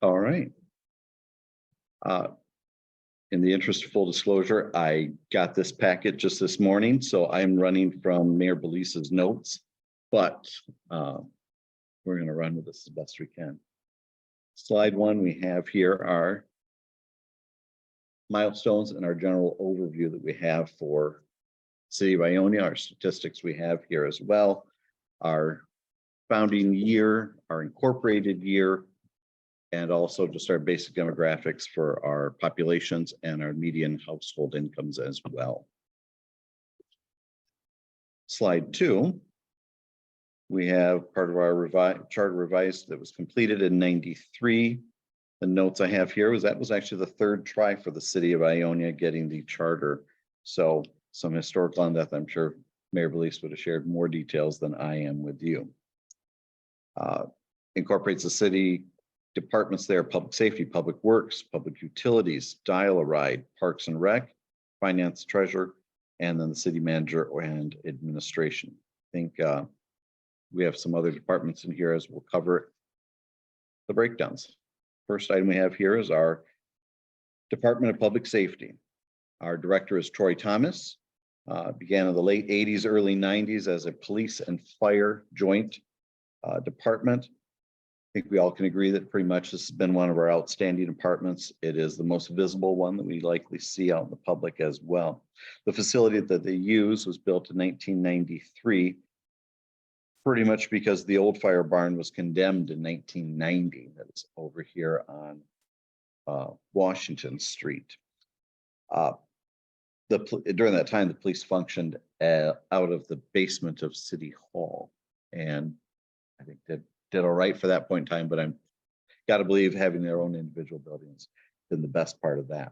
All right. Uh, in the interest of full disclosure, I got this packet just this morning, so I'm running from Mayor Belisa's notes, but we're going to run with this as best we can. Slide one we have here are milestones and our general overview that we have for City of Ionia, our statistics we have here as well, our founding year, our incorporated year, and also just our basic demographics for our populations and our median household incomes as well. Slide two, we have part of our charter revised that was completed in '93. The notes I have here was that was actually the third try for the City of Ionia getting the charter. So some historical on that, I'm sure Mayor Belise would have shared more details than I am with you. Incorporates the city departments there: public safety, public works, public utilities, dial-a-ride, parks and rec, finance, treasurer, and then the city manager and administration. I think we have some other departments in here as we'll cover the breakdowns. First item we have here is our Department of Public Safety. Our director is Troy Thomas. Began in the late '80s, early '90s as a police and fire joint department. I think we all can agree that pretty much this has been one of our outstanding departments. It is the most visible one that we likely see out in the public as well. The facility that they use was built in 1993, pretty much because the old fire barn was condemned in 1990. That's over here on Washington Street. During that time, the police functioned out of the basement of City Hall, and I think that did all right for that point in time, but I'm got to believe having their own individual buildings been the best part of that.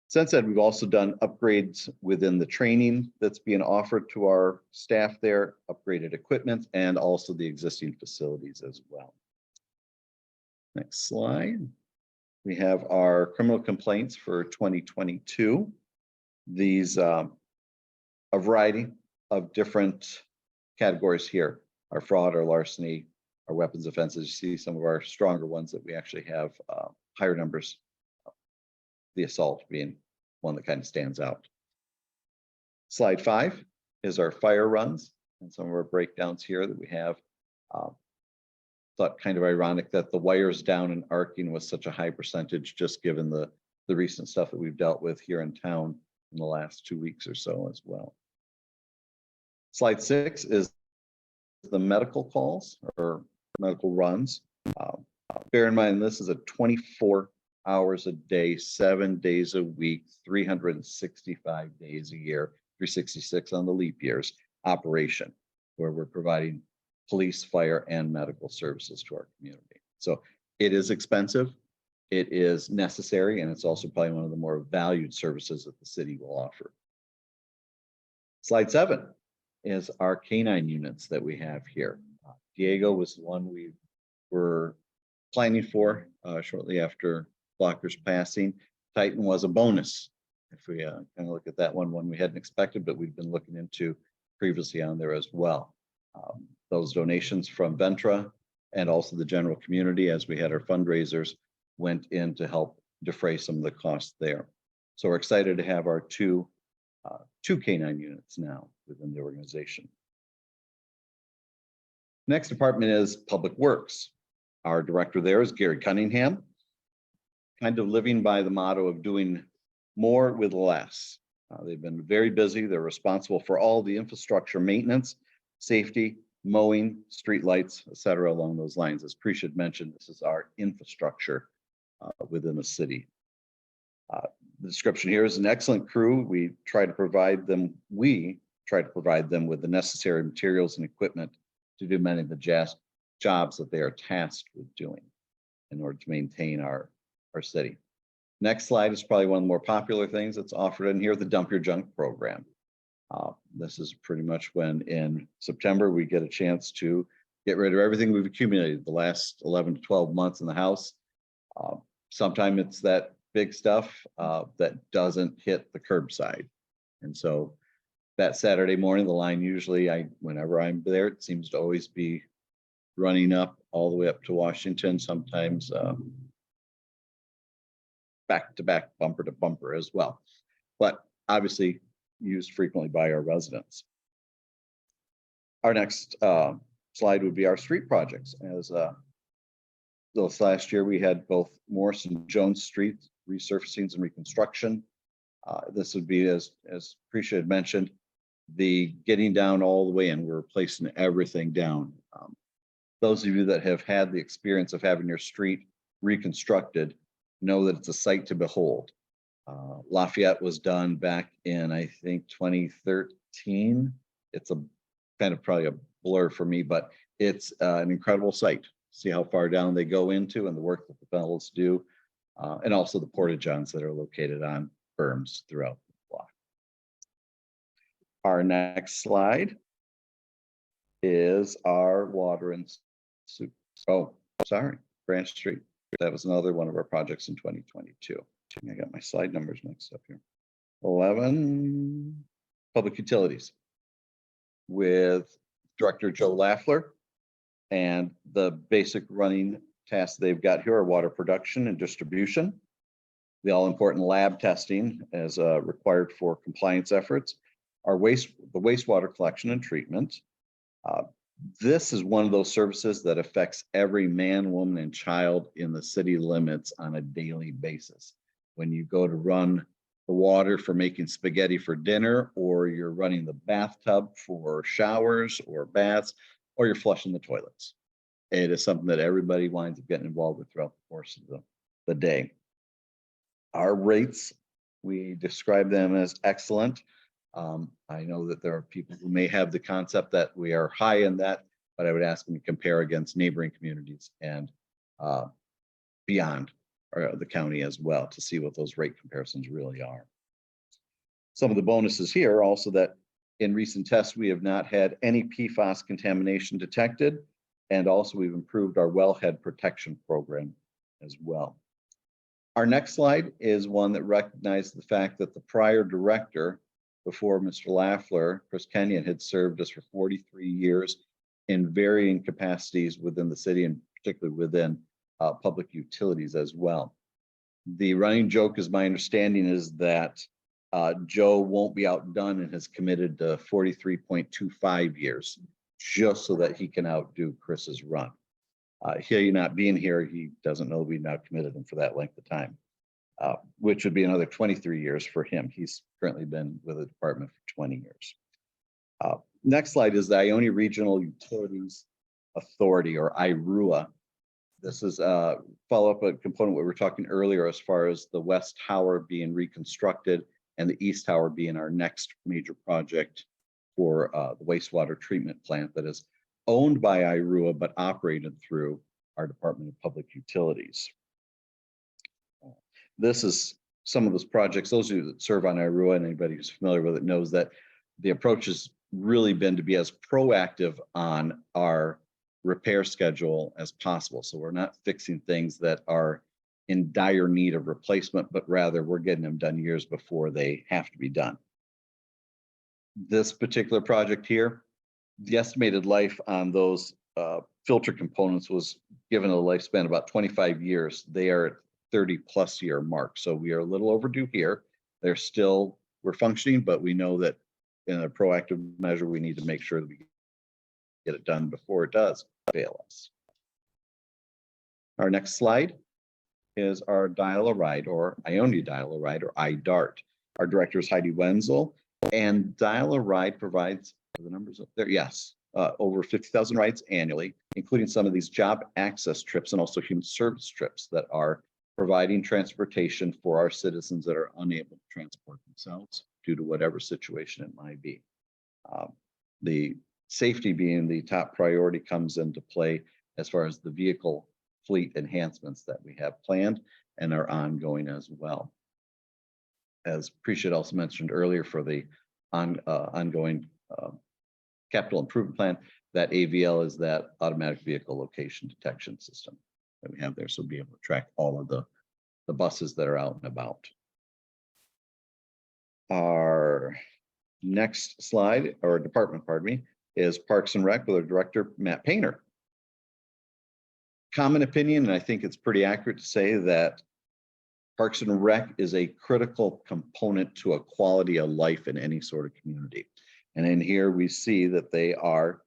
Since then, we've also done upgrades within the training that's being offered to our staff there, upgraded equipment, and also the existing facilities as well. Next slide. We have our criminal complaints for 2022. These a variety of different categories here: our fraud, our larceny, our weapons offenses. You see some of our stronger ones that we actually have higher numbers. The assault being one that kind of stands out. Slide 5 is our fire runs and some of our breakdowns here that we have. Thought kind of ironic that the wires down and arcing was such a high percentage, just given the recent stuff that we've dealt with here in town in the last 2 weeks or so as well. Slide 6 is the medical calls or medical runs. Bear in mind, this is a 24 hours a day, 7 days a week, 365 days a year, 366 on the leap years operation, where we're providing police, fire, and medical services to our community. So it is expensive, it is necessary, and it's also probably one of the more valued services that the city will offer. Slide 7 is our canine units that we have here. Diego was one we were planning for shortly after Blocker's passing. Titan was a bonus. If we kind of look at that one we hadn't expected, but we've been looking into previously on there as well. Those donations from Ventra and also the general community, as we had our fundraisers, went in to help defray some of the costs there. So we're excited to have our two canine units now within the organization. Next department is Public Works. Our director there is Gary Cunningham, kind of living by the motto of doing more with less. They've been very busy. They're responsible for all the infrastructure maintenance, safety, mowing, street lights, et cetera, along those lines. As Precia had mentioned, this is our infrastructure within the city. The description here is an excellent crew. We try to provide them with the necessary materials and equipment to do many of the jobs that they are tasked with doing in order to maintain our city. Next slide is probably one of the more popular things that's offered in here, the Dump Your Junk program. This is pretty much when in September we get a chance to get rid of everything we've accumulated the last 11 to 12 months in the house. Sometimes it's that big stuff that doesn't hit the curbside. And so that Saturday morning, the line usually, whenever I'm there, it seems to always be running up all the way up to Washington, sometimes back to back, bumper to bumper as well. But obviously used frequently by our residents. Our next slide would be our street projects. As this last year, we had both Morris and Jones Street resurfacings and reconstruction. This would be, as Precia had mentioned, the getting down all the way in. We're replacing everything down. Those of you that have had the experience of having your street reconstructed know that it's a sight to behold. Lafayette was done back in, I think, 2013. It's a kind of probably a blur for me, but it's an incredible sight. See how far down they go into and the work that the fellows do, and also the porta-johns that are located on berms throughout the block. Our next slide is our water and soup. Oh, sorry, Branch Street. That was another one of our projects in 2022. I got my slide numbers mixed up here. 11, public utilities with Director Joe Laffler. And the basic running tasks they've got here are water production and distribution, the all-important lab testing as required for compliance efforts, the wastewater collection and treatment. This is one of those services that affects every man, woman, and child in the city limits on a daily basis. When you go to run the water for making spaghetti for dinner, or you're running the bathtub for showers or baths, or you're flushing the toilets. It is something that everybody winds up getting involved with throughout the course of the day. Our rates, we describe them as excellent. I know that there are people who may have the concept that we are high in that, but I would ask them to compare against neighboring communities and beyond the county as well to see what those rate comparisons really are. Some of the bonuses here are also that in recent tests, we have not had any PFAS contamination detected, and also we've improved our wellhead protection program as well. Our next slide is one that recognized the fact that the prior director before Mr. Laffler, Chris Kenyon, had served us for 43 years in varying capacities within the city and particularly within public utilities as well. The running joke, is my understanding, is that Joe won't be outdone and has committed to 43.25 years just so that he can outdo Chris's run. He not being here, he doesn't know we've now committed him for that length of time, which would be another 23 years for him. He's currently been with the department for 20 years. Next slide is the Ionia Regional Utilities Authority, or IRUA. This is a follow-up component we were talking earlier as far as the West Tower being reconstructed and the East Tower being our next major project for the wastewater treatment plant that is owned by IRUA but operated through our Department of Public Utilities. This is some of those projects. Those of you that serve on IRUA and anybody who's familiar with it knows that the approach has really been to be as proactive on our repair schedule as possible. So we're not fixing things that are in dire need of replacement, but rather we're getting them done years before they have to be done. This particular project here, the estimated life on those filter components was given a lifespan about 25 years. They are at 30+ year mark. So we are a little overdue here. We're functioning, but we know that in a proactive measure, we need to make sure that we get it done before it does fail us. Our next slide is our Dial-A-Ride, or Ionia Dial-A-Ride, or IDART. Our director is Heidi Wenzel, and Dial-A-Ride provides, the numbers up there, yes, over 50,000 rides annually, including some of these job access trips and also human service trips that are providing transportation for our citizens that are unable to transport themselves due to whatever situation it might be. The safety being the top priority comes into play as far as the vehicle fleet enhancements that we have planned and are ongoing as well. As Precia also mentioned earlier, for the ongoing capital improvement plan, that AVL is that automatic vehicle location detection system that we have there, so be able to track all of the buses that are out and about. Our next slide, or department, pardon me, is Parks and Rec with our director, Matt Painter. common opinion, and I think it's pretty accurate to say that Parks and Rec is a critical component to a quality of life in any sort of community. And in here we see that they are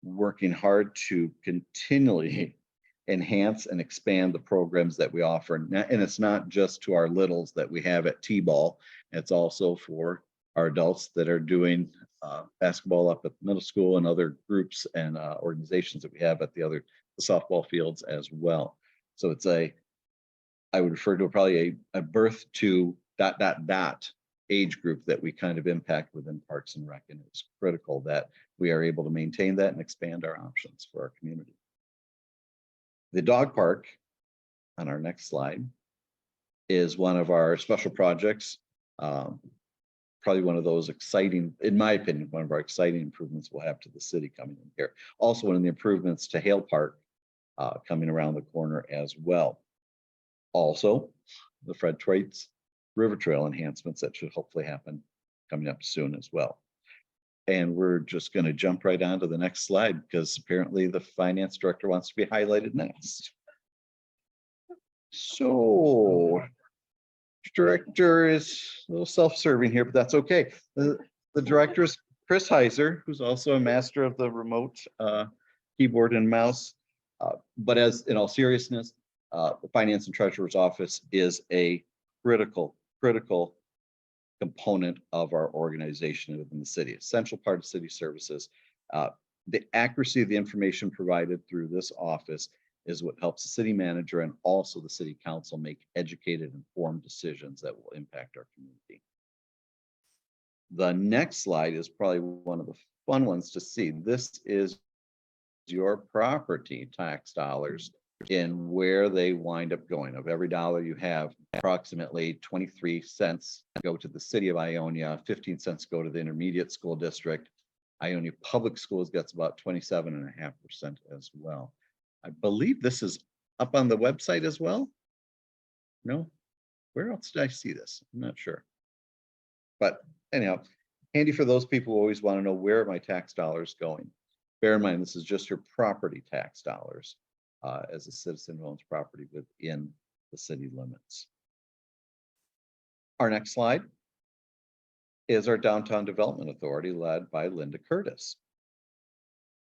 working hard to continually enhance and expand the programs that we offer. And it's not just to our littles that we have at T-ball, it's also for our adults that are doing basketball up at middle school and other groups and organizations that we have at the softball fields as well. So it's I would refer to probably a birth to ... age group that we kind of impact within Parks and Rec. And it's critical that we are able to maintain that and expand our options for our community. The dog park on our next slide is one of our special projects. Probably one of those exciting, in my opinion, one of our exciting improvements we'll have to the city coming in here. Also one of the improvements to Hale Park coming around the corner as well. Also, the Fred Thwaites River Trail enhancements that should hopefully happen coming up soon as well. And we're just going to jump right on to the next slide because apparently the finance director wants to be highlighted next. So, director is a little self-serving here, but that's okay. The director is Chris Heiser, who's also a master of the remote keyboard and mouse. But as in all seriousness, the finance and treasurer's office is a critical component of our organization within the city, essential part of city services. The accuracy of the information provided through this office is what helps the city manager and also the city council make educated, informed decisions that will impact our community. The next slide is probably one of the fun ones to see. This is your property tax dollars in where they wind up going. Of every dollar you have, approximately 23 cents go to the city of Ionia, 15 cents go to the intermediate school district. Ionia Public Schools gets about 27.5% as well. I believe this is up on the website as well. No, where else did I see this? I'm not sure. But anyhow, handy for those people who always want to know where are my tax dollars going. Bear in mind, this is just your property tax dollars. As a citizen who owns property within the city limits. Our next slide is our Downtown Development Authority led by Linda Curtis.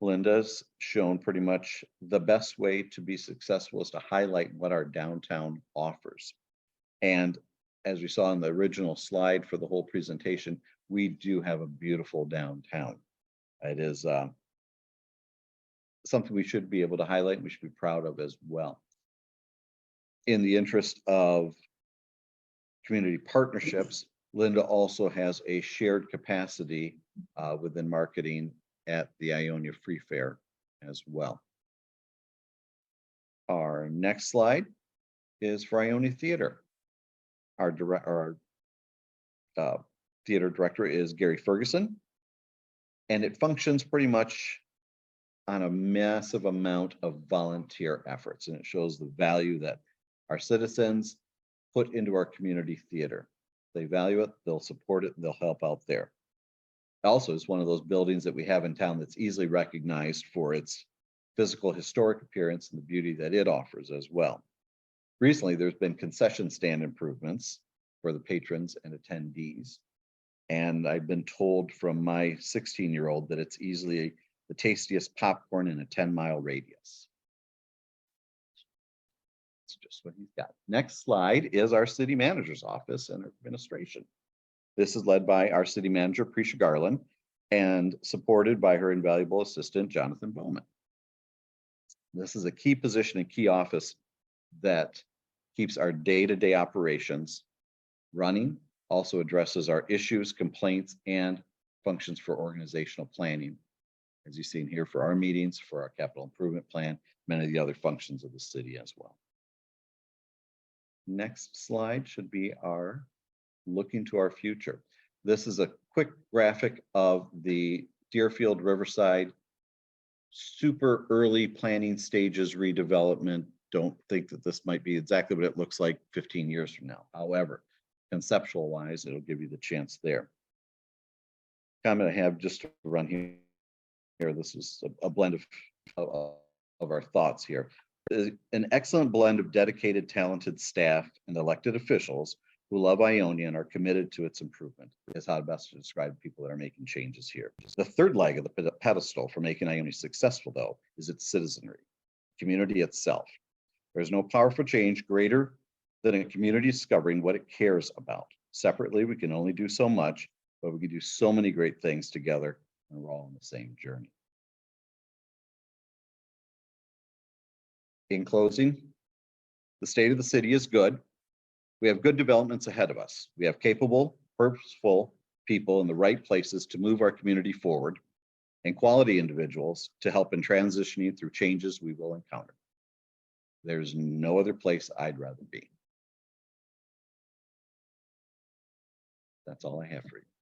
Linda's shown pretty much the best way to be successful is to highlight what our downtown offers. And as we saw in the original slide for the whole presentation, we do have a beautiful downtown. It is something we should be able to highlight and we should be proud of as well. In the interest of community partnerships, Linda also has a shared capacity within marketing at the Ionia Free Fair as well. Our next slide is for Ionia Theater. Our theater director is Gary Ferguson, and it functions pretty much on a massive amount of volunteer efforts, and it shows the value that our citizens put into our community theater. They value it, they'll support it, they'll help out there. Also, it's one of those buildings that we have in town that's easily recognized for its physical historic appearance and the beauty that it offers as well. Recently, there's been concession stand improvements for the patrons and attendees. And I've been told from my 16-year-old that it's easily the tastiest popcorn in a 10-mile radius. That's just what he's got. Next slide is our city manager's office and administration. This is led by our city manager, Precia Garland, and supported by her invaluable assistant, Jonathan Bowman. This is a key position and key office that keeps our day-to-day operations running, also addresses our issues, complaints, and functions for organizational planning. As you've seen here for our meetings, for our capital improvement plan, many of the other functions of the city as well. Next slide should be our looking to our future. This is a quick graphic of the Deerfield Riverside super early planning stages redevelopment. Don't think that this might be exactly what it looks like 15 years from now. However, conceptual wise, it'll give you the chance there. Comment I have just to run here. This is a blend of our thoughts here. an excellent blend of dedicated, talented staff and elected officials who love Ionia and are committed to its improvement is how best to describe people that are making changes here. The third leg of the pedestal for making Ionia successful, though, is its citizenry, community itself. There's no powerful change greater than a community discovering what it cares about. Separately, we can only do so much, but we can do so many great things together, and we're all on the same journey. In closing, the state of the city is good. We have good developments ahead of us. We have capable, purposeful people in the right places to move our community forward, and quality individuals to help in transitioning through changes we will encounter. There's no other place I'd rather be. That's all I have for you.